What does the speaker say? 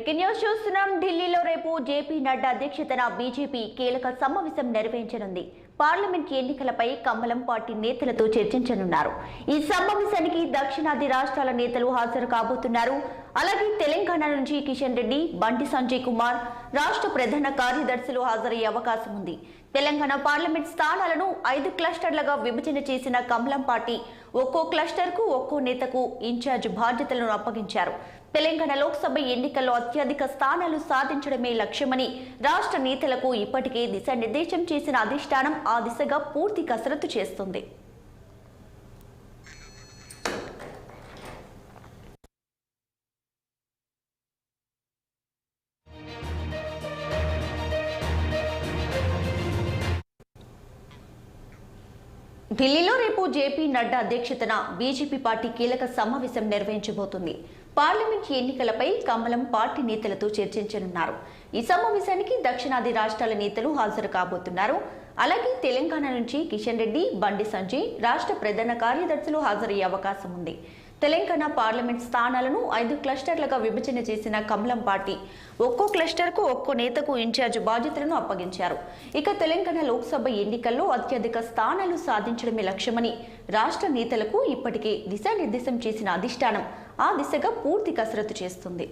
Breaking news చూస్తున్నాం. ఢిల్లీలో రేపు జేపీ నడ్డా అధ్యక్షతన బీజేపీ కీలక సమావేశం నిర్వహించనుంది. పార్లమెంట్ ఎన్నికలపై కమలం పార్టీ నేతలతో చర్చించనున్నారు. ఈ సమావేశానికి దక్షిణాది రాష్ట్రాల నేతలు హాజరు కాబోతున్నారు. అలాగే తెలంగాణ నుంచి కిషన్ రెడ్డి, బండి సంజయ్ కుమార్, రాష్ట్ర ప్రధాన కార్యదర్శులు హాజరయ్యే అవకాశం ఉంది. తెలంగాణ పార్లమెంట్ స్థానాలను 5 క్లస్టర్లుగా విభజన చేసిన కమలం పార్టీ ఒక్కో క్లస్టర్కు ఒక్కో నేతకు ఇన్ఛార్జ్ బాధ్యతలను అప్పగించారు. తెలంగాణ లోక్సభ ఎన్నికల్లో అత్యధిక స్థానాలు సాధించడమే లక్ష్యమని రాష్ట్ర నేతలకు ఇప్పటికే దిశానిర్దేశం చేసిన అధిష్టానం ఆ దిశగా పూర్తి కసరత్తు చేస్తుంది. ఢిల్లీలో రేపు జేపీ నడ్డా అధ్యక్షతన బీజేపీ పార్టీ కీలక సమావేశం నిర్వహించబోతుంది. పార్లమెంట్ ఎన్నికలపై కమలం పార్టీ నేతలతో చర్చించనున్నారు. ఈ సమావేశానికి దక్షిణాది రాష్ట్రాల నేతలు హాజరు కాబోతున్నారు. అలాగే తెలంగాణ నుంచి కిషన్ రెడ్డి, బండి సంజయ్, రాష్ట్ర ప్రధాన కార్యదర్శులు హాజరయ్యే అవకాశం ఉంది. తెలంగాణ పార్లమెంట్ స్థానాలను 5 క్లస్టర్లుగా విభజన చేసిన కమలం పార్టీ ఒక్కో క్లస్టర్కు ఒక్కో నేతకు ఇన్ఛార్జ్ బాధ్యతలను అప్పగించారు. ఇక తెలంగాణ లోక్సభ ఎన్నికల్లో అత్యధిక స్థానాలు సాధించడమే లక్ష్యమని రాష్ట్ర నేతలకు ఇప్పటికే దిశానిర్దేశం చేసిన అధిష్టానం ఆ దిశగా పూర్తి కసరత్తు చేస్తుంది.